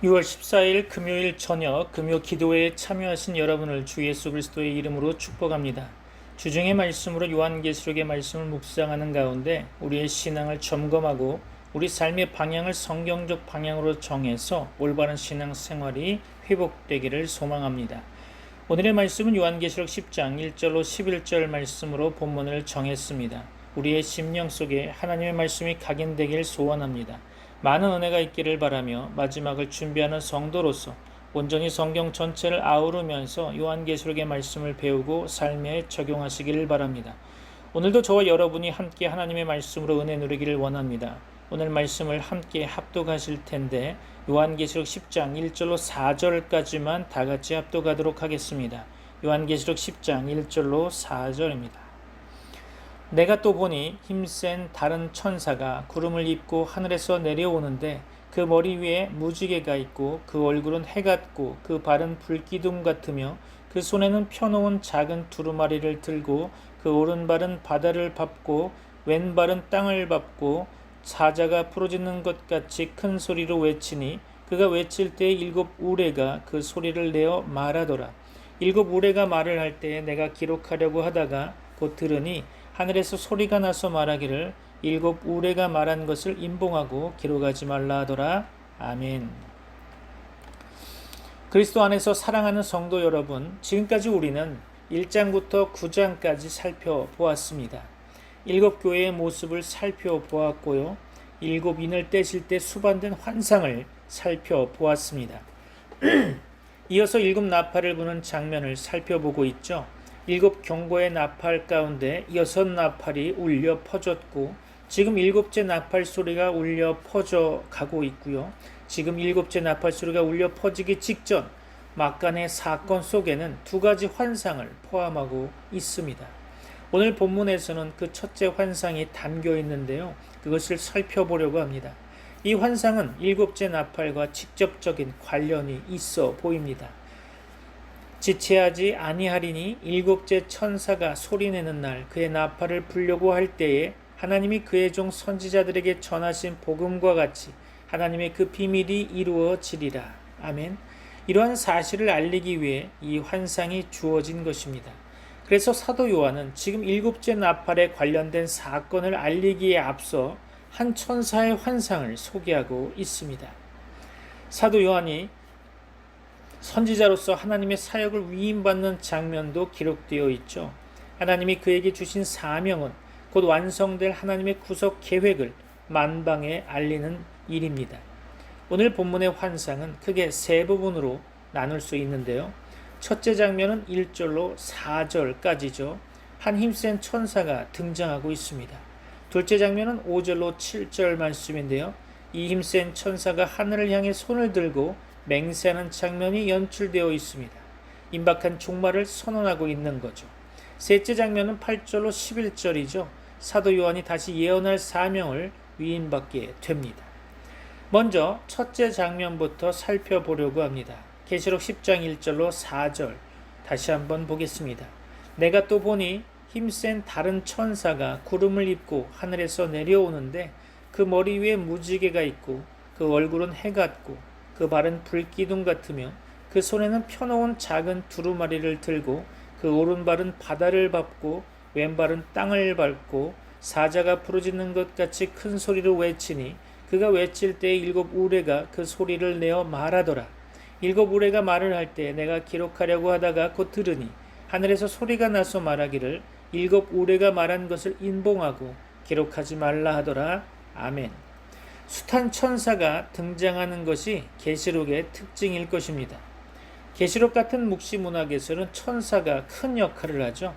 6월 14일 금요일 저녁 금요 기도회에 참여하신 여러분을 주 예수 그리스도의 이름으로 축복합니다. 주중의 말씀으로 요한계시록의 말씀을 묵상하는 가운데 우리의 신앙을 점검하고 우리 삶의 방향을 성경적 방향으로 정해서 올바른 신앙 생활이 회복되기를 소망합니다. 오늘의 말씀은 요한계시록 10장 1절로 11절 말씀으로 본문을 정했습니다. 우리의 심령 속에 하나님의 말씀이 각인되길 소원합니다. 많은 은혜가 있기를 바라며 마지막을 준비하는 성도로서 온전히 성경 전체를 아우르면서 요한계시록의 말씀을 배우고 삶에 적용하시기를 바랍니다. 오늘도 저와 여러분이 함께 하나님의 말씀으로 은혜 누리기를 원합니다. 오늘 말씀을 함께 합독하실 텐데 요한계시록 10장 1절로 4절까지만 다 같이 합독하도록 하겠습니다. 요한계시록 10장 1절로 4절입니다. 내가 또 보니 힘센 다른 천사가 구름을 입고 하늘에서 내려오는데 그 머리 위에 무지개가 있고 그 얼굴은 해 같고 그 발은 불기둥 같으며 그 손에는 펴놓은 작은 두루마리를 들고 그 오른발은 바다를 밟고 왼발은 땅을 밟고 사자가 부르짖는 것 같이 큰 소리로 외치니 그가 외칠 때 일곱 우레가 그 소리를 내어 말하더라. 일곱 우레가 말을 할 때에 내가 기록하려고 하다가 곧 들으니 하늘에서 소리가 나서 말하기를 일곱 우레가 말한 것을 임봉하고 기록하지 말라 하더라. 아멘. 그리스도 안에서 사랑하는 성도 여러분, 지금까지 우리는 1장부터 9장까지 살펴보았습니다. 일곱 교회의 모습을 살펴보았고요. 일곱 인을 떼실 때 수반된 환상을 살펴보았습니다. 이어서 일곱 나팔을 부는 장면을 살펴보고 있죠. 일곱 경고의 나팔 가운데 여섯 나팔이 울려 퍼졌고 지금 일곱째 나팔 소리가 울려 퍼져 가고 있고요. 지금 일곱째 나팔 소리가 울려 퍼지기 직전 막간의 사건 속에는 두 가지 환상을 포함하고 있습니다. 오늘 본문에서는 그 첫째 환상이 담겨 있는데요. 그것을 살펴보려고 합니다. 이 환상은 일곱째 나팔과 직접적인 관련이 있어 보입니다. 지체하지 아니하리니 일곱째 천사가 소리내는 날 그의 나팔을 불려고 할 때에 하나님이 그의 종 선지자들에게 전하신 복음과 같이 하나님의 그 비밀이 이루어지리라. 아멘. 이러한 사실을 알리기 위해 이 환상이 주어진 것입니다. 그래서 사도 요한은 지금 일곱째 나팔에 관련된 사건을 알리기에 앞서 한 천사의 환상을 소개하고 있습니다. 사도 요한이 선지자로서 하나님의 사역을 위임받는 장면도 기록되어 있죠. 하나님이 그에게 주신 사명은 곧 완성될 하나님의 구속 계획을 만방에 알리는 일입니다. 오늘 본문의 환상은 크게 세 부분으로 나눌 수 있는데요. 첫째 장면은 1절로 4절까지죠. 한 힘센 천사가 등장하고 있습니다. 둘째 장면은 5절로 7절 말씀인데요. 이 힘센 천사가 하늘을 향해 손을 들고 맹세하는 장면이 연출되어 있습니다. 임박한 종말을 선언하고 있는 거죠. 셋째 장면은 8절로 11절이죠. 사도 요한이 다시 예언할 사명을 위임받게 됩니다. 먼저 첫째 장면부터 살펴보려고 합니다. 계시록 10장 1절로 4절 다시 한번 보겠습니다. 내가 또 보니 힘센 다른 천사가 구름을 입고 하늘에서 내려오는데 그 머리 위에 무지개가 있고 그 얼굴은 해 같고 그 발은 불기둥 같으며 그 손에는 펴놓은 작은 두루마리를 들고 그 오른발은 바다를 밟고 왼발은 땅을 밟고 사자가 부르짖는 것 같이 큰 소리로 외치니 그가 외칠 때 일곱 우레가 그 소리를 내어 말하더라. 일곱 우레가 말을 할 때 내가 기록하려고 하다가 곧 들으니 하늘에서 소리가 나서 말하기를 일곱 우레가 말한 것을 인봉하고 기록하지 말라 하더라. 아멘. 숱한 천사가 등장하는 것이 계시록의 특징일 것입니다. 계시록 같은 묵시 문학에서는 천사가 큰 역할을 하죠.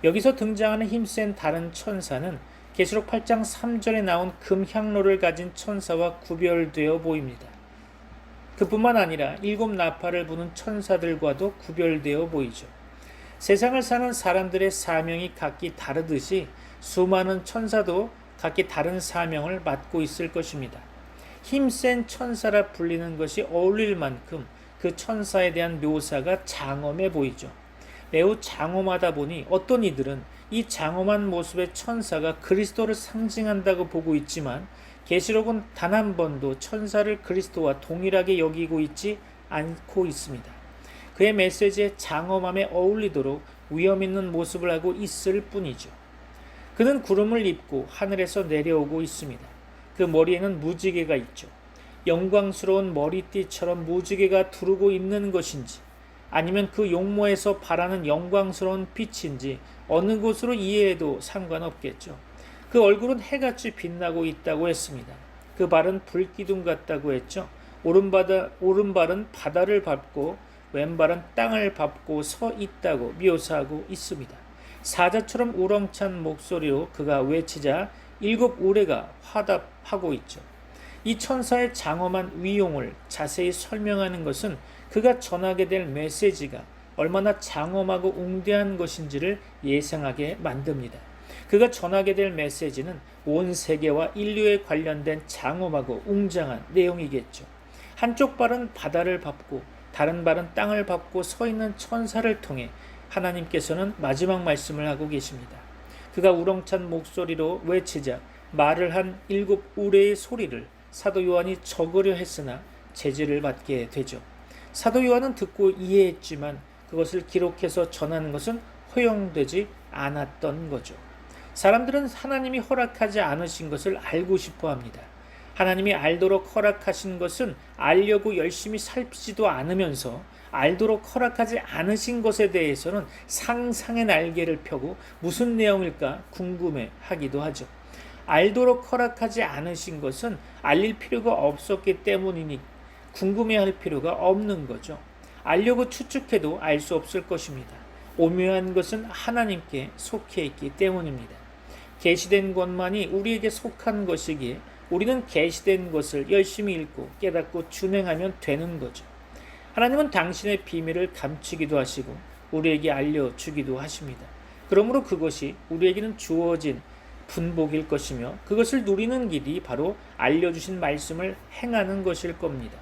여기서 등장하는 힘센 다른 천사는 계시록 8장 3절에 나온 금향로를 가진 천사와 구별되어 보입니다. 그뿐만 아니라 일곱 나팔을 부는 천사들과도 구별되어 보이죠. 세상을 사는 사람들의 사명이 각기 다르듯이 수많은 천사도 각기 다른 사명을 맡고 있을 것입니다. 힘센 천사라 불리는 것이 어울릴 만큼 그 천사에 대한 묘사가 장엄해 보이죠. 매우 장엄하다 보니 어떤 이들은 이 장엄한 모습의 천사가 그리스도를 상징한다고 보고 있지만 계시록은 단 한 번도 천사를 그리스도와 동일하게 여기고 있지 않고 있습니다. 그의 메시지의 장엄함에 어울리도록 위험 있는 모습을 하고 있을 뿐이죠. 그는 구름을 입고 하늘에서 내려오고 있습니다. 그 머리에는 무지개가 있죠. 영광스러운 머리띠처럼 무지개가 두르고 있는 것인지, 아니면 그 용모에서 발하는 영광스러운 빛인지 어느 곳으로 이해해도 상관없겠죠. 그 얼굴은 해같이 빛나고 있다고 했습니다. 그 발은 불기둥 같다고 했죠. 오른발은 바다를 밟고 왼발은 땅을 밟고 서 있다고 묘사하고 있습니다. 사자처럼 우렁찬 목소리로 그가 외치자 7 우레가 화답하고 있죠. 이 천사의 장엄한 위용을 자세히 설명하는 것은 그가 전하게 될 메시지가 얼마나 장엄하고 웅대한 것인지를 예상하게 만듭니다. 그가 전하게 될 메시지는 온 세계와 인류에 관련된 장엄하고 웅장한 내용이겠죠. 한쪽 발은 바다를 밟고 다른 발은 땅을 밟고 서 있는 천사를 통해 하나님께서는 마지막 말씀을 하고 계십니다. 그가 우렁찬 목소리로 외치자 말을 한 7 우레의 소리를 사도 요한이 적으려 했으나 제지를 받게 되죠. 사도 요한은 듣고 이해했지만 그것을 기록해서 전하는 것은 허용되지 않았던 거죠. 사람들은 하나님이 허락하지 않으신 것을 알고 싶어 합니다. 하나님이 알도록 허락하신 것은 알려고 열심히 살피지도 않으면서 알도록 허락하지 않으신 것에 대해서는 상상의 날개를 펴고 무슨 내용일까 궁금해 하기도 하죠. 알도록 허락하지 않으신 것은 알릴 필요가 없었기 때문이니 궁금해할 필요가 없는 거죠. 알려고 추측해도 알 수 없을 것입니다. 오묘한 것은 하나님께 속해 있기 때문입니다. 계시된 것만이 우리에게 속한 것이기에 우리는 계시된 것을 열심히 읽고 깨닫고 준행하면 되는 거죠. 하나님은 당신의 비밀을 감추기도 하시고 우리에게 알려주기도 하십니다. 그러므로 그것이 우리에게는 주어진 분복일 것이며 그것을 누리는 길이 바로 알려주신 말씀을 행하는 것일 겁니다.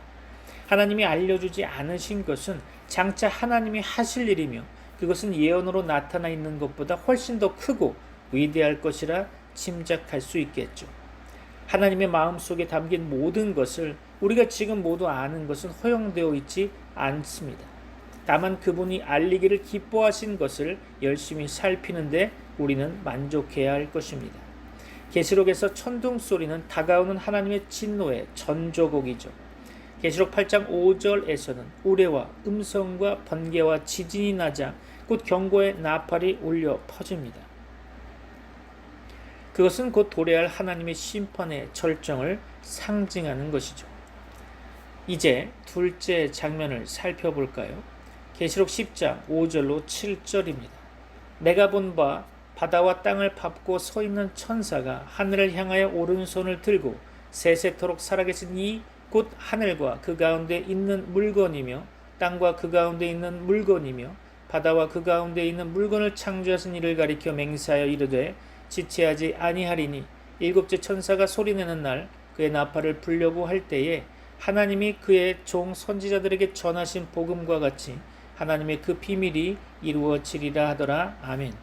하나님이 알려주지 않으신 것은 장차 하나님이 하실 일이며 그것은 예언으로 나타나 있는 것보다 훨씬 더 크고 위대할 것이라 짐작할 수 있겠죠. 하나님의 마음속에 담긴 모든 것을 우리가 지금 모두 아는 것은 허용되어 있지 않습니다. 다만 그분이 알리기를 기뻐하신 것을 열심히 살피는데 우리는 만족해야 할 것입니다. 계시록에서 천둥 소리는 다가오는 하나님의 진노의 전조곡이죠. 계시록 8장 5절에서는 우레와 음성과 번개와 지진이 나자 곧 경고의 나팔이 울려 퍼집니다. 그것은 곧 도래할 하나님의 심판의 절정을 상징하는 것이죠. 이제 둘째 장면을 살펴볼까요? 계시록 10장 5절로 7절입니다. 내가 본 바 바다와 땅을 밟고 서 있는 천사가 하늘을 향하여 오른손을 들고 세세토록 살아계신 이 곧 하늘과 그 가운데 있는 물건이며 땅과 그 가운데 있는 물건이며 바다와 그 가운데 있는 물건을 창조하신 이를 가리켜 맹세하여 이르되 지체하지 아니하리니 7째 천사가 소리내는 날 그의 나팔을 불려고 할 때에 하나님이 그의 종 선지자들에게 전하신 복음과 같이 하나님의 그 비밀이 이루어지리라 하더라. 아멘.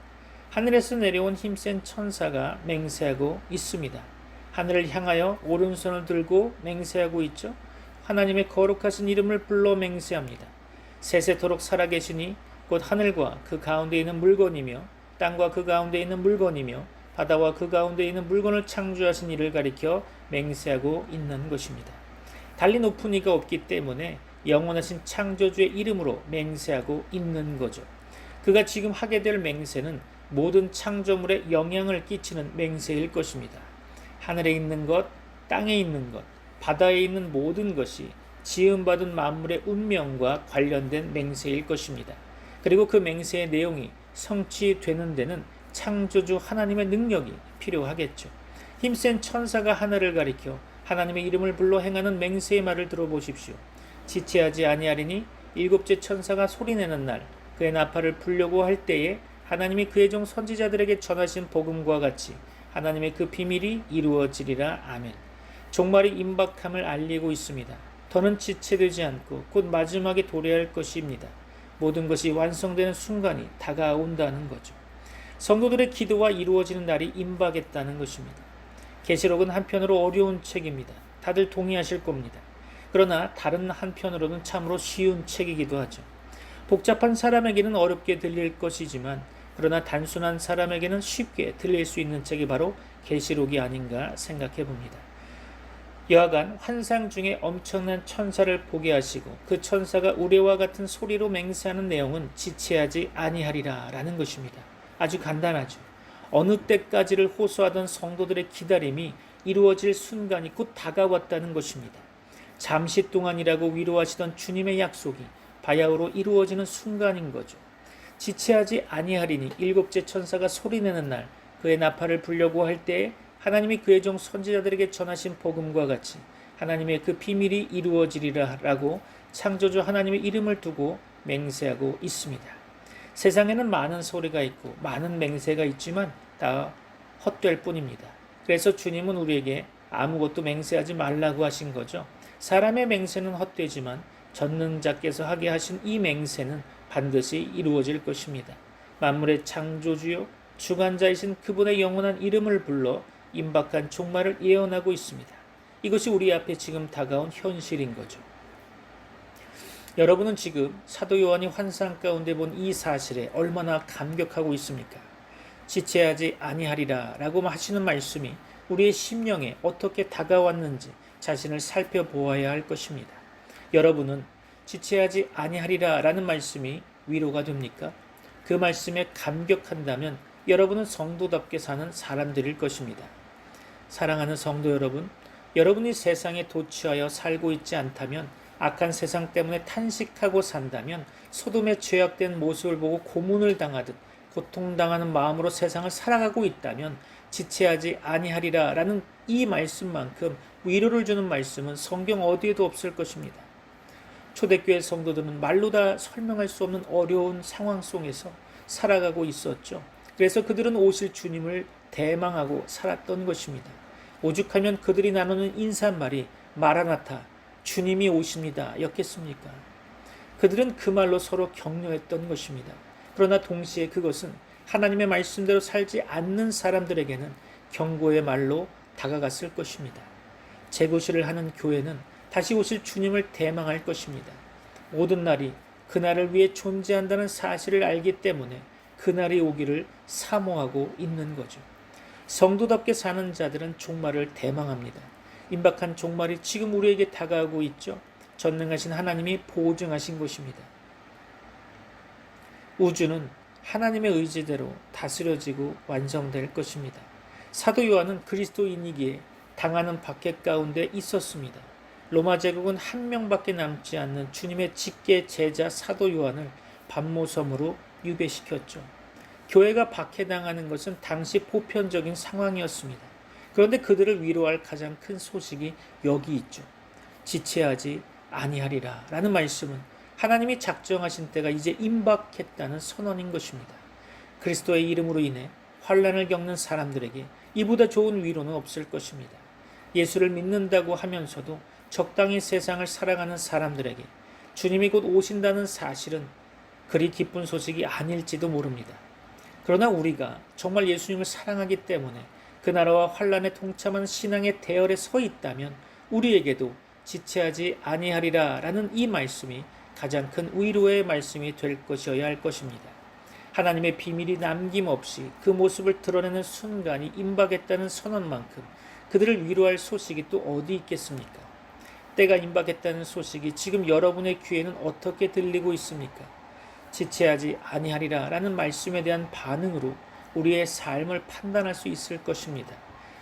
하늘에서 내려온 힘센 천사가 맹세하고 있습니다. 하늘을 향하여 오른손을 들고 맹세하고 있죠. 하나님의 거룩하신 이름을 불러 맹세합니다. 세세토록 살아계시니 곧 하늘과 그 가운데 있는 물건이며 땅과 그 가운데 있는 물건이며 바다와 그 가운데 있는 물건을 창조하신 이를 가리켜 맹세하고 있는 것입니다. 달리 높은 이가 없기 때문에 영원하신 창조주의 이름으로 맹세하고 있는 거죠. 그가 지금 하게 될 맹세는 모든 창조물에 영향을 끼치는 맹세일 것입니다. 하늘에 있는 것, 땅에 있는 것, 바다에 있는 모든 것이 지음받은 만물의 운명과 관련된 맹세일 것입니다. 그리고 그 맹세의 내용이 성취되는 데는 창조주 하나님의 능력이 필요하겠죠. 힘센 천사가 하늘을 가리켜 하나님의 이름을 불러 행하는 맹세의 말을 들어보십시오. 지체하지 아니하리니 7째 천사가 소리내는 날 그의 나팔을 불려고 할 때에 하나님이 그의 종 선지자들에게 전하신 복음과 같이 하나님의 그 비밀이 이루어지리라. 아멘. 종말이 임박함을 알리고 있습니다. 더는 지체되지 않고 곧 마지막에 도래할 것입니다. 모든 것이 완성되는 순간이 다가온다는 거죠. 성도들의 기도가 이루어지는 날이 임박했다는 것입니다. 계시록은 한편으로 어려운 책입니다. 다들 동의하실 겁니다. 그러나 다른 한편으로는 참으로 쉬운 책이기도 하죠. 복잡한 사람에게는 어렵게 들릴 것이지만 그러나 단순한 사람에게는 쉽게 들릴 수 있는 책이 바로 계시록이 아닌가 생각해 봅니다. 여하간 환상 중에 엄청난 천사를 보게 하시고 그 천사가 우레와 같은 소리로 맹세하는 내용은 지체하지 아니하리라 라는 것입니다. 아주 간단하죠. 어느 때까지를 호소하던 성도들의 기다림이 이루어질 순간이 곧 다가왔다는 것입니다. 잠시 동안이라고 위로하시던 주님의 약속이 바야흐로 이루어지는 순간인 거죠. 지체하지 아니하리니 일곱째 천사가 소리내는 날 그의 나팔을 불려고 할 때에 하나님이 그의 종 선지자들에게 전하신 복음과 같이 하나님의 그 비밀이 이루어지리라 라고 창조주 하나님의 이름을 두고 맹세하고 있습니다. 세상에는 많은 소리가 있고 많은 맹세가 있지만 다 헛될 뿐입니다. 그래서 주님은 우리에게 아무것도 맹세하지 말라고 하신 거죠. 사람의 맹세는 헛되지만 전능자께서 하게 하신 이 맹세는 반드시 이루어질 것입니다. 만물의 창조주요 주관자이신 그분의 영원한 이름을 불러 임박한 종말을 예언하고 있습니다. 이것이 우리 앞에 지금 다가온 현실인 거죠. 여러분은 지금 사도 요한이 환상 가운데 본 이 사실에 얼마나 감격하고 있습니까? 지체하지 아니하리라 라고 하시는 말씀이 우리의 심령에 어떻게 다가왔는지 자신을 살펴보아야 할 것입니다. 여러분은 지체하지 아니하리라 라는 말씀이 위로가 됩니까? 그 말씀에 감격한다면 여러분은 성도답게 사는 사람들일 것입니다. 사랑하는 성도 여러분, 여러분이 세상에 도취하여 살고 있지 않다면, 악한 세상 때문에 탄식하고 산다면, 소돔의 죄악된 모습을 보고 고문을 당하듯 고통당하는 마음으로 세상을 살아가고 있다면 지체하지 아니하리라 라는 이 말씀만큼 위로를 주는 말씀은 성경 어디에도 없을 것입니다. 초대교회 성도들은 말로 다 설명할 수 없는 어려운 상황 속에서 살아가고 있었죠. 그래서 그들은 오실 주님을 대망하고 살았던 것입니다. 오죽하면 그들이 나누는 인사말이 마라나타, 주님이 오십니다 였겠습니까? 그들은 그 말로 서로 격려했던 것입니다. 그러나 동시에 그것은 하나님의 말씀대로 살지 않는 사람들에게는 경고의 말로 다가갔을 것입니다. 재고시를 하는 교회는 다시 오실 주님을 대망할 것입니다. 모든 날이 그날을 위해 존재한다는 사실을 알기 때문에 그날이 오기를 사모하고 있는 거죠. 성도답게 사는 자들은 종말을 대망합니다. 임박한 종말이 지금 우리에게 다가오고 있죠. 전능하신 하나님이 보증하신 것입니다. 우주는 하나님의 의지대로 다스려지고 완성될 것입니다. 사도 요한은 그리스도인이기에 당하는 박해 가운데 있었습니다. 로마 제국은 한 명밖에 남지 않는 주님의 직계 제자 사도 요한을 반모섬으로 유배시켰죠. 교회가 박해당하는 것은 당시 보편적인 상황이었습니다. 그런데 그들을 위로할 가장 큰 소식이 여기 있죠. 지체하지 아니하리라 라는 말씀은 하나님이 작정하신 때가 이제 임박했다는 선언인 것입니다. 그리스도의 이름으로 인해 환난을 겪는 사람들에게 이보다 좋은 위로는 없을 것입니다. 예수를 믿는다고 하면서도 적당히 세상을 살아가는 사람들에게 주님이 곧 오신다는 사실은 그리 기쁜 소식이 아닐지도 모릅니다. 그러나 우리가 정말 예수님을 사랑하기 때문에 그 나라와 환난에 동참한 신앙의 대열에 서 있다면 우리에게도 지체하지 아니하리라 라는 이 말씀이 가장 큰 위로의 말씀이 될 것이어야 할 것입니다. 하나님의 비밀이 남김없이 그 모습을 드러내는 순간이 임박했다는 선언만큼 그들을 위로할 소식이 또 어디 있겠습니까? 때가 임박했다는 소식이 지금 여러분의 귀에는 어떻게 들리고 있습니까? 지체하지 아니하리라 라는 말씀에 대한 반응으로 우리의 삶을 판단할 수 있을 것입니다.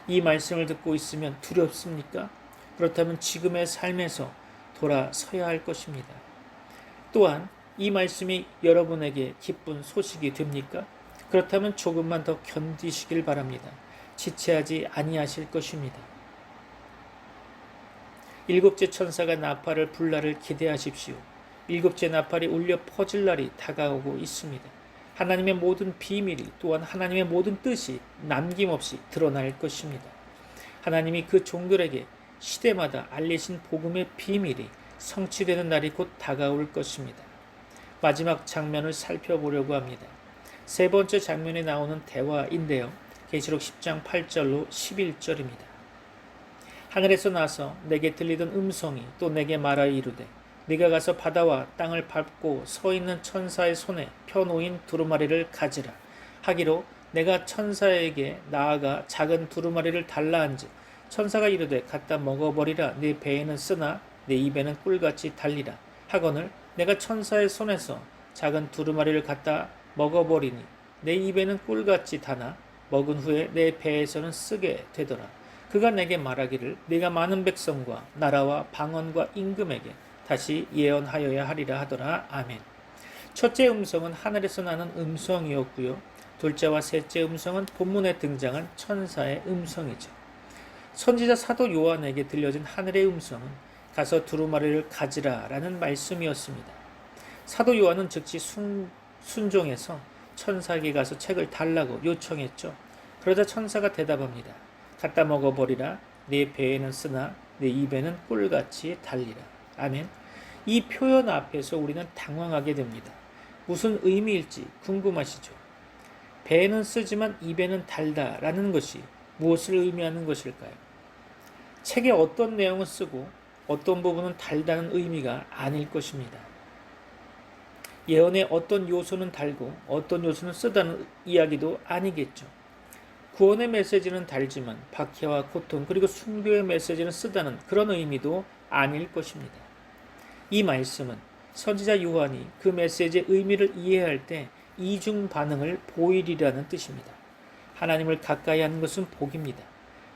이 말씀을 듣고 있으면 두렵습니까? 그렇다면 지금의 삶에서 돌아서야 할 것입니다. 또한 이 말씀이 여러분에게 기쁜 소식이 됩니까? 그렇다면 조금만 더 견디시길 바랍니다. 지체하지 아니하실 것입니다. 일곱째 천사가 나팔을 불 날을 기대하십시오. 일곱째 나팔이 울려 퍼질 날이 다가오고 있습니다. 하나님의 모든 비밀이 또한 하나님의 모든 뜻이 남김없이 드러날 것입니다. 하나님이 그 종들에게 시대마다 알리신 복음의 비밀이 성취되는 날이 곧 다가올 것입니다. 마지막 장면을 살펴보려고 합니다. 세 번째 장면에 나오는 대화인데요. 계시록 10장 8절로 11절입니다. 하늘에서 나서 내게 들리던 음성이 또 내게 말하여 이르되 네가 가서 바다와 땅을 밟고 서 있는 천사의 손에 펴놓인 두루마리를 가지라 하기로 내가 천사에게 나아가 작은 두루마리를 달라 한즉 천사가 이르되 갖다 먹어버리라. 네 배에는 쓰나 내 입에는 꿀같이 달리라 하거늘 내가 천사의 손에서 작은 두루마리를 갖다 먹어버리니 내 입에는 꿀같이 다나 먹은 후에 내 배에서는 쓰게 되더라. 그가 내게 말하기를 네가 많은 백성과 나라와 방언과 임금에게 다시 예언하여야 하리라 하더라. 아멘. 첫째 음성은 하늘에서 나는 음성이었고요. 둘째와 셋째 음성은 본문에 등장한 천사의 음성이죠. 선지자 사도 요한에게 들려진 하늘의 음성은 가서 두루마리를 가지라 라는 말씀이었습니다. 사도 요한은 즉시 순종해서 천사에게 가서 책을 달라고 요청했죠. 그러자 천사가 대답합니다. 갖다 먹어버리라. 네 배에는 쓰나 내 입에는 꿀같이 달리라. 아멘. 이 표현 앞에서 우리는 당황하게 됩니다. 무슨 의미일지 궁금하시죠? 배에는 쓰지만 입에는 달다 라는 것이 무엇을 의미하는 것일까요? 책에 어떤 내용을 쓰고 어떤 부분은 달다는 의미가 아닐 것입니다. 예언의 어떤 요소는 달고 어떤 요소는 쓰다는 이야기도 아니겠죠. 구원의 메시지는 달지만 박해와 고통 그리고 순교의 메시지는 쓰다는 그런 의미도 아닐 것입니다. 이 말씀은 선지자 요한이 그 메시지의 의미를 이해할 때 이중 반응을 보이리라는 뜻입니다. 하나님을 가까이 하는 것은 복입니다.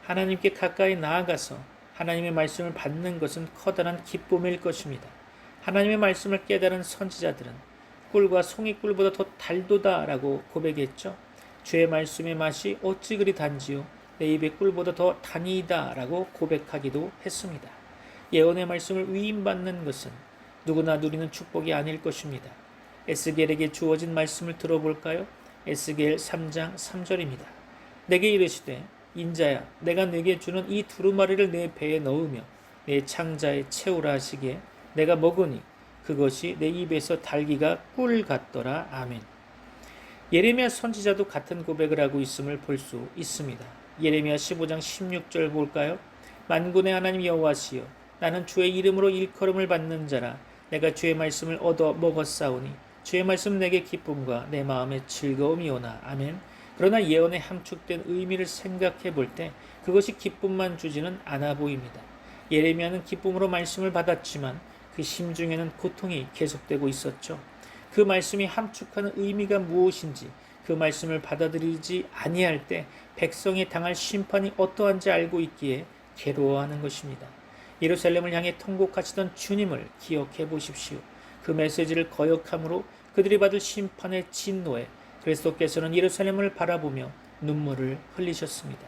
하나님께 가까이 나아가서 하나님의 말씀을 받는 것은 커다란 기쁨일 것입니다. 하나님의 말씀을 깨달은 선지자들은 꿀과 송이꿀보다 더 달도다라고 고백했죠. 주의 말씀의 맛이 어찌 그리 단지요 내 입의 꿀보다 더 단이다라고 고백하기도 했습니다. 예언의 말씀을 위임받는 것은 누구나 누리는 축복이 아닐 것입니다. 에스겔에게 주어진 말씀을 들어볼까요? 에스겔 3장 3절입니다. 내게 이르시되 인자야 내가 네게 주는 이 두루마리를 내 배에 넣으며 내 창자에 채우라 하시기에 내가 먹으니 그것이 내 입에서 달기가 꿀 같더라. 아멘. 예레미야 선지자도 같은 고백을 하고 있음을 볼 수 있습니다. 예레미야 15장 16절 볼까요? 만군의 하나님 여호와시여 나는 주의 이름으로 일컬음을 받는 자라 내가 주의 말씀을 얻어 먹었사오니 주의 말씀 내게 기쁨과 내 마음의 즐거움이오나. 아멘. 그러나 예언의 함축된 의미를 생각해 볼 때 그것이 기쁨만 주지는 않아 보입니다. 예레미야는 기쁨으로 말씀을 받았지만 그 심중에는 고통이 계속되고 있었죠. 그 말씀이 함축하는 의미가 무엇인지 그 말씀을 받아들이지 아니할 때 백성이 당할 심판이 어떠한지 알고 있기에 괴로워하는 것입니다. 예루살렘을 향해 통곡하시던 주님을 기억해 보십시오. 그 메시지를 거역함으로 그들이 받을 심판의 진노에 그리스도께서는 예루살렘을 바라보며 눈물을 흘리셨습니다.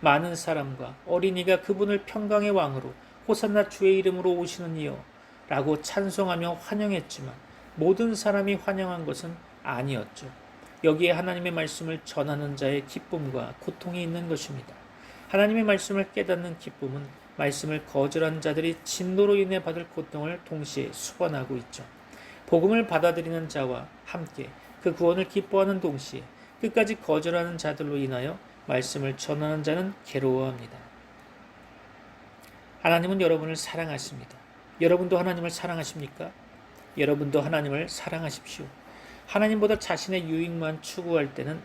많은 사람과 어린이가 그분을 평강의 왕으로 호산나 주의 이름으로 오시는 이여 라고 찬송하며 환영했지만 모든 사람이 환영한 것은 아니었죠. 여기에 하나님의 말씀을 전하는 자의 기쁨과 고통이 있는 것입니다. 하나님의 말씀을 깨닫는 기쁨은 말씀을 거절한 자들이 진노로 인해 받을 고통을 동시에 수반하고 있죠. 복음을 받아들이는 자와 함께 그 구원을 기뻐하는 동시에 끝까지 거절하는 자들로 인하여 말씀을 전하는 자는 괴로워합니다. 하나님은 여러분을 사랑하십니다. 여러분도 하나님을 사랑하십니까? 여러분도 하나님을 사랑하십시오. 하나님보다 자신의 유익만 추구할 때는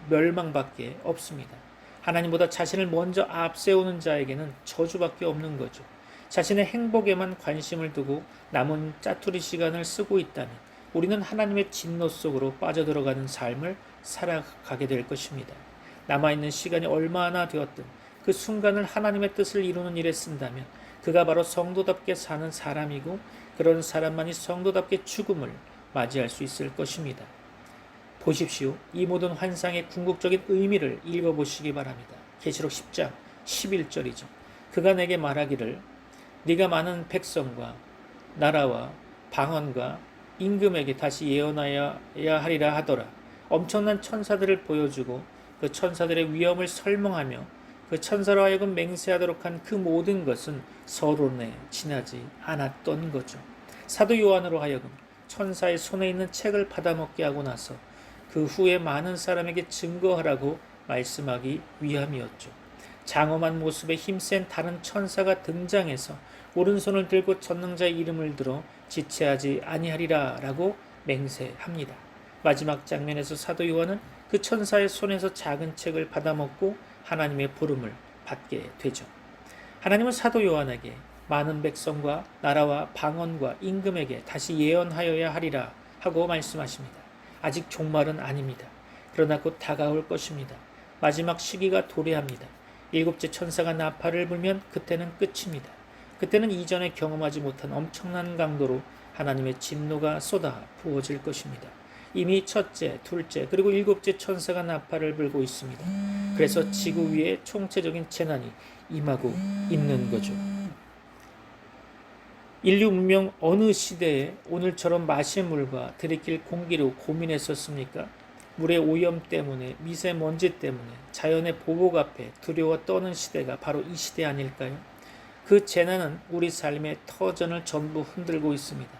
멸망밖에 없습니다. 하나님보다 자신을 먼저 앞세우는 자에게는 저주밖에 없는 거죠. 자신의 행복에만 관심을 두고 남은 짜투리 시간을 쓰고 있다면 우리는 하나님의 진노 속으로 빠져들어가는 삶을 살아가게 될 것입니다. 남아있는 시간이 얼마나 되었든 그 순간을 하나님의 뜻을 이루는 일에 쓴다면 그가 바로 성도답게 사는 사람이고 그런 사람만이 성도답게 죽음을 맞이할 수 있을 것입니다. 보십시오. 이 모든 환상의 궁극적인 의미를 읽어보시기 바랍니다. 계시록 10장 11절이죠. 그가 내게 말하기를 네가 많은 백성과 나라와 방언과 임금에게 다시 예언하여야 하리라 하더라. 엄청난 천사들을 보여주고 그 천사들의 위엄을 설명하며 그 천사로 하여금 맹세하도록 한 그 모든 것은 서론에 지나지 않았던 거죠. 사도 요한으로 하여금 천사의 손에 있는 책을 받아먹게 하고 나서 그 후에 많은 사람에게 증거하라고 말씀하기 위함이었죠. 장엄한 모습의 힘센 다른 천사가 등장해서 오른손을 들고 전능자의 이름을 들어 지체하지 아니하리라 라고 맹세합니다. 마지막 장면에서 사도 요한은 그 천사의 손에서 작은 책을 받아먹고 하나님의 부름을 받게 되죠. 하나님은 사도 요한에게 많은 백성과 나라와 방언과 임금에게 다시 예언하여야 하리라 하고 말씀하십니다. 아직 종말은 아닙니다. 그러나 곧 다가올 것입니다. 마지막 시기가 도래합니다. 일곱째 천사가 나팔을 불면 그때는 끝입니다. 그때는 이전에 경험하지 못한 엄청난 강도로 하나님의 진노가 쏟아 부어질 것입니다. 이미 첫째, 둘째, 그리고 일곱째 천사가 나팔을 불고 있습니다. 그래서 지구 위에 총체적인 재난이 임하고 있는 거죠. 인류 문명 어느 시대에 오늘처럼 마실 물과 들이킬 공기로 고민했었습니까? 물의 오염 때문에, 미세먼지 때문에, 자연의 보복 앞에 두려워 떠는 시대가 바로 이 시대 아닐까요? 그 재난은 우리 삶의 터전을 전부 흔들고 있습니다.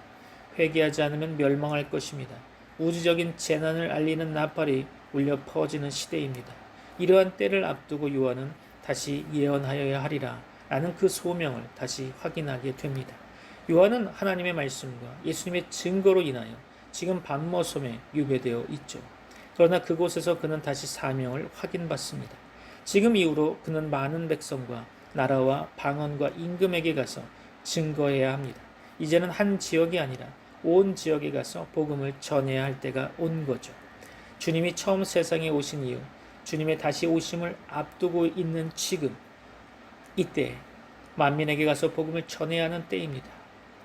회개하지 않으면 멸망할 것입니다. 우주적인 재난을 알리는 나팔이 울려 퍼지는 시대입니다. 이러한 때를 앞두고 요한은 다시 예언하여야 하리라 라는 그 소명을 다시 확인하게 됩니다. 요한은 하나님의 말씀과 예수님의 증거로 인하여 지금 반모섬에 유배되어 있죠. 그러나 그곳에서 그는 다시 사명을 확인받습니다. 지금 이후로 그는 많은 백성과 나라와 방언과 임금에게 가서 증거해야 합니다. 이제는 한 지역이 아니라 온 지역에 가서 복음을 전해야 할 때가 온 거죠. 주님이 처음 세상에 오신 이후 주님의 다시 오심을 앞두고 있는 지금 이때 만민에게 가서 복음을 전해야 하는 때입니다.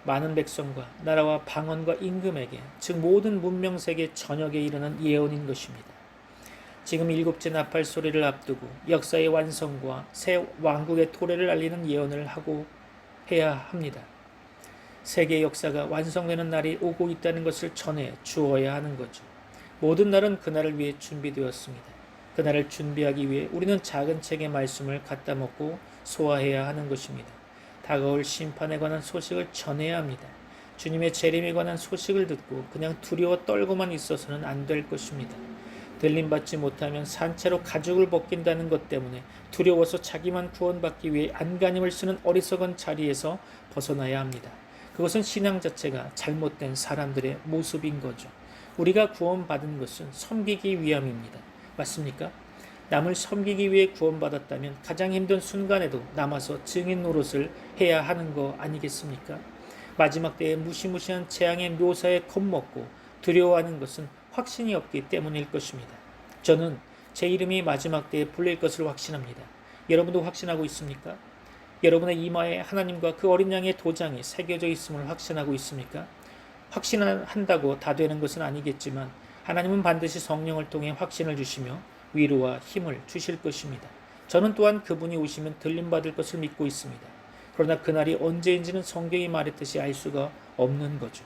많은 백성과 나라와 방언과 임금에게, 즉 모든 문명세계 전역에 이르는 예언인 것입니다. 지금 일곱째 나팔 소리를 앞두고 역사의 완성과 새 왕국의 도래를 알리는 예언을 하고 해야 합니다. 세계 역사가 완성되는 날이 오고 있다는 것을 전해 주어야 하는 거죠. 모든 날은 그날을 위해 준비되었습니다. 그날을 준비하기 위해 우리는 작은 책의 말씀을 갖다 먹고 소화해야 하는 것입니다. 다가올 심판에 관한 소식을 전해야 합니다. 주님의 재림에 관한 소식을 듣고 그냥 두려워 떨고만 있어서는 안 될 것입니다. 들림받지 못하면 산채로 가죽을 벗긴다는 것 때문에 두려워서 자기만 구원받기 위해 안간힘을 쓰는 어리석은 자리에서 벗어나야 합니다. 그것은 신앙 자체가 잘못된 사람들의 모습인 거죠. 우리가 구원받은 것은 섬기기 위함입니다. 맞습니까? 남을 섬기기 위해 구원받았다면 가장 힘든 순간에도 남아서 증인 노릇을 해야 하는 거 아니겠습니까? 마지막 때의 무시무시한 재앙의 묘사에 겁먹고 두려워하는 것은 확신이 없기 때문일 것입니다. 저는 제 이름이 마지막 때에 불릴 것을 확신합니다. 여러분도 확신하고 있습니까? 여러분의 이마에 하나님과 그 어린 양의 도장이 새겨져 있음을 확신하고 있습니까? 확신한다고 다 되는 것은 아니겠지만 하나님은 반드시 성령을 통해 확신을 주시며 위로와 힘을 주실 것입니다. 저는 또한 그분이 오시면 들림받을 것을 믿고 있습니다. 그러나 그날이 언제인지는 성경이 말했듯이 알 수가 없는 거죠.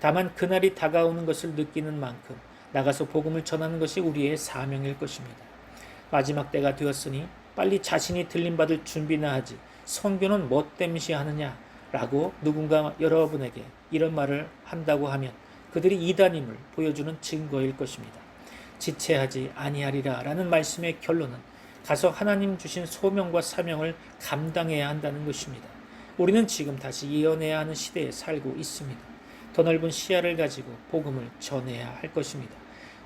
다만 그날이 다가오는 것을 느끼는 만큼 나가서 복음을 전하는 것이 우리의 사명일 것입니다. 마지막 때가 되었으니 빨리 자신이 들림받을 준비나 하지 선교는 뭣땜시 하느냐 라고 누군가 여러분에게 이런 말을 한다고 하면 그들이 이단임을 보여주는 증거일 것입니다. 지체하지 아니하리라 라는 말씀의 결론은 가서 하나님 주신 소명과 사명을 감당해야 한다는 것입니다. 우리는 지금 다시 예언해야 하는 시대에 살고 있습니다. 더 넓은 시야를 가지고 복음을 전해야 할 것입니다.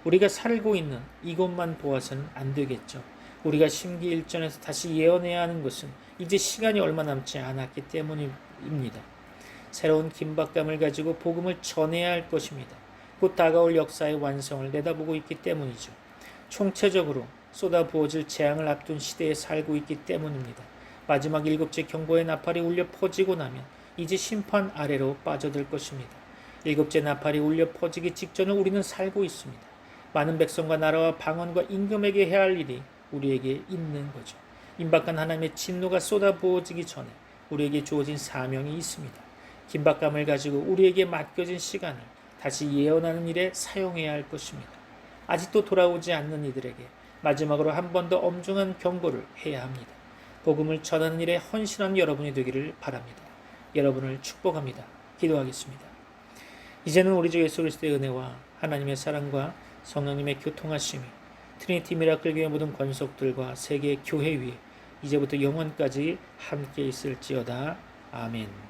우리가 살고 있는 이곳만 보아서는 안 되겠죠. 우리가 심기일전에서 다시 예언해야 하는 것은 이제 시간이 얼마 남지 않았기 때문입니다. 새로운 긴박감을 가지고 복음을 전해야 할 것입니다. 곧 다가올 역사의 완성을 내다보고 있기 때문이죠. 총체적으로 쏟아부어질 재앙을 앞둔 시대에 살고 있기 때문입니다. 마지막 일곱째 경보의 나팔이 울려 퍼지고 나면 이제 심판 아래로 빠져들 것입니다. 일곱째 나팔이 울려 퍼지기 직전을 우리는 살고 있습니다. 많은 백성과 나라와 방언과 임금에게 해야 할 일이 우리에게 있는 거죠. 임박한 하나님의 진노가 쏟아부어지기 전에 우리에게 주어진 사명이 있습니다. 긴박감을 가지고 우리에게 맡겨진 시간을 다시 예언하는 일에 사용해야 할 것입니다. 아직도 돌아오지 않는 이들에게 마지막으로 한 번 더 엄중한 경고를 해야 합니다. 복음을 전하는 일에 헌신한 여러분이 되기를 바랍니다. 여러분을 축복합니다. 기도하겠습니다. 이제는 우리 주 예수 그리스도의 은혜와 하나님의 사랑과 성령님의 교통하심이 트리니티 미라클 교회 모든 권속들과 세계 교회 위에 이제부터 영원까지 함께 있을지어다. 아멘.